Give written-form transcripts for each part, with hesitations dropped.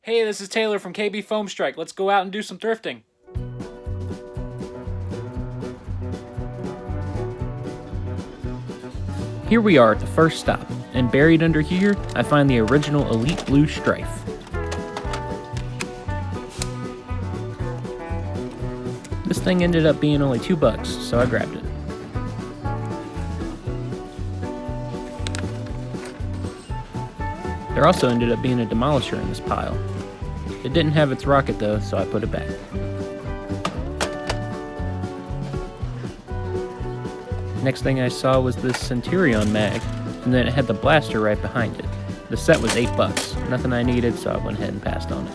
Hey, this is Taylor from KBFoamStrike's. Let's go out and do some thrifting. Here we are at the first stop, and buried under here, I find the original Elite Blue Strife. This thing ended up being only $2, so I grabbed it. There also ended up being a demolisher in this pile. It didn't have its rocket though, so I put it back. Next thing I saw was this Centurion mag, and then it had the blaster right behind it. The set was $8, nothing I needed, so I went ahead and passed on it.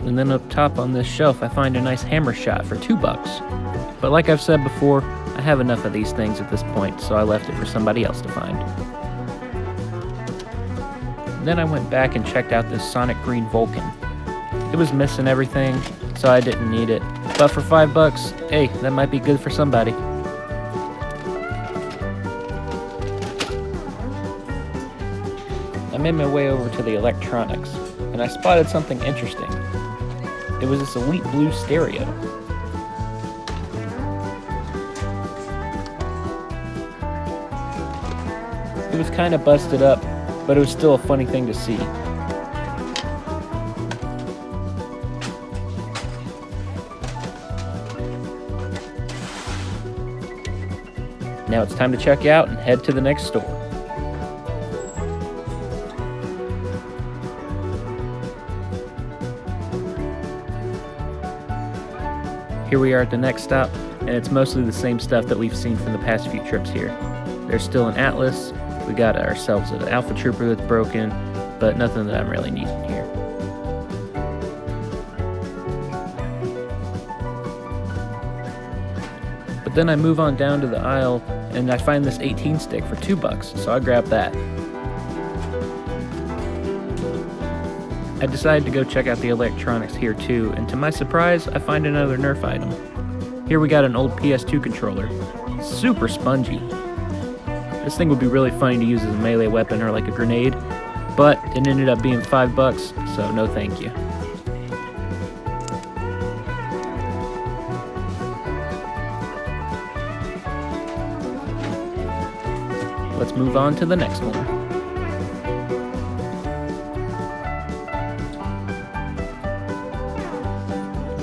And then up top on this shelf, I find a nice hammer shot for $2. But like I've said before, I have enough of these things at this point, so I left it for somebody else to find. Then I went back and checked out this Sonic Green Vulcan. It was missing everything, so I didn't need it. But for $5, hey, that might be good for somebody. I made my way over to the electronics, and I spotted something interesting. It was this Elite Blue stereo. It was kind of busted up, but it was still a funny thing to see. Now it's time to check out and head to the next store. Here we are at the next stop, and it's mostly the same stuff that we've seen from the past few trips here. There's still an Atlas, we got ourselves an Alpha Trooper that's broken, but nothing that I'm really needing here. But then I move on down to the aisle, and I find this 18 stick for $2, so I grab that. I decided to go check out the electronics here too, and to my surprise, I find another Nerf item. Here we got an old PS2 controller. Super spongy. This thing would be really funny to use as a melee weapon or like a grenade, but it ended up being $5, so no thank you. Let's move on to the next one.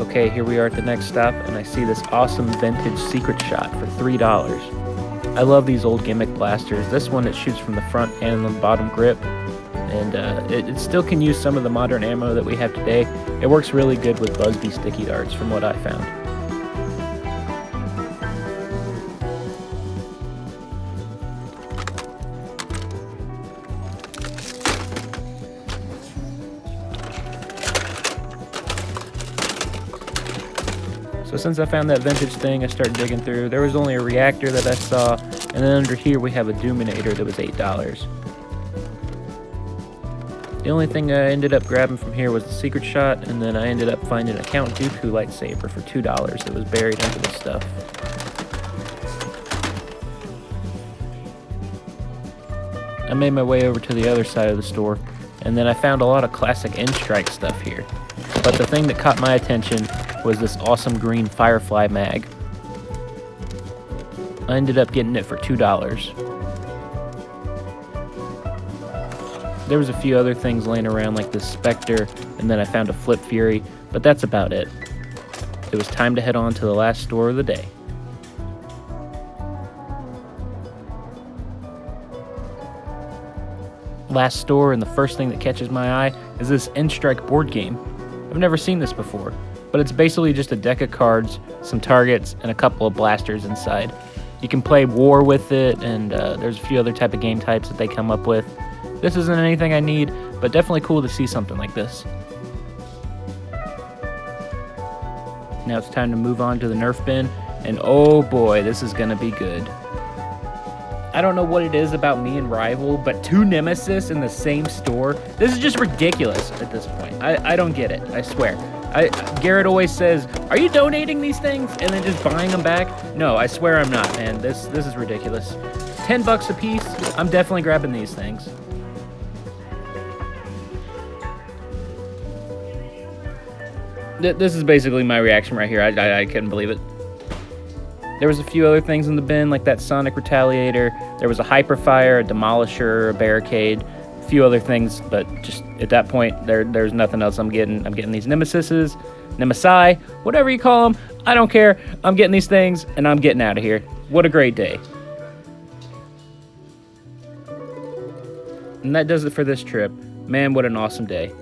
Okay, here we are at the next stop, and I see this awesome vintage secret shot for $3. I love these old gimmick blasters. This one, it shoots from the front and the bottom grip, and it still can use some of the modern ammo that we have today. It works really good with Busby sticky darts from what I found. So since I found that vintage thing, I started digging through. There was only a reactor that I saw, and then under here we have a Doominator that was $8. The only thing I ended up grabbing from here was the secret shot, and then I ended up finding a Count Dooku lightsaber for $2 that was buried under this stuff. I made my way over to the other side of the store, and then I found a lot of classic N-Strike stuff here. But the thing that caught my attention was this awesome green Firefly mag. I ended up getting it for $2. There was a few other things laying around like this Spectre, and then I found a Flip Fury, but that's about it. It was time to head on to the last store of the day. Last store, and the first thing that catches my eye is this N-Strike board game. I've never seen this before, but it's basically just a deck of cards, some targets, and a couple of blasters inside. You can play war with it, and there's a few other type of game types that they come up with. This isn't anything I need, but definitely cool to see something like this. Now it's time to move on to the Nerf bin, and oh boy, this is gonna be good. I don't know what it is about me and Rival, but two Nemesis in the same store, this is just ridiculous at this point. I don't get it, I swear. Garrett always says, "Are you donating these things?" and then just buying them back. No, I swear I'm not, man. This is ridiculous. $10 a piece. I'm definitely grabbing these things. This is basically my reaction right here. I couldn't believe it. There was a few other things in the bin, like that Sonic Retaliator. There was a Hyperfire, a Demolisher, a Barricade, a few other things, but just at that point, there's nothing else I'm getting. I'm getting these Nemesises, Nemesi, whatever you call them. I don't care. I'm getting these things, and I'm getting out of here. What a great day. And that does it for this trip. Man, what an awesome day.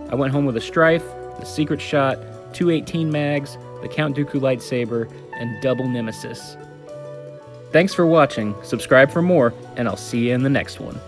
I went home with a Strife, the Secret Shot, 218 mags, the Count Dooku lightsaber, and double Nemesis. Thanks for watching, subscribe for more, and I'll see you in the next one.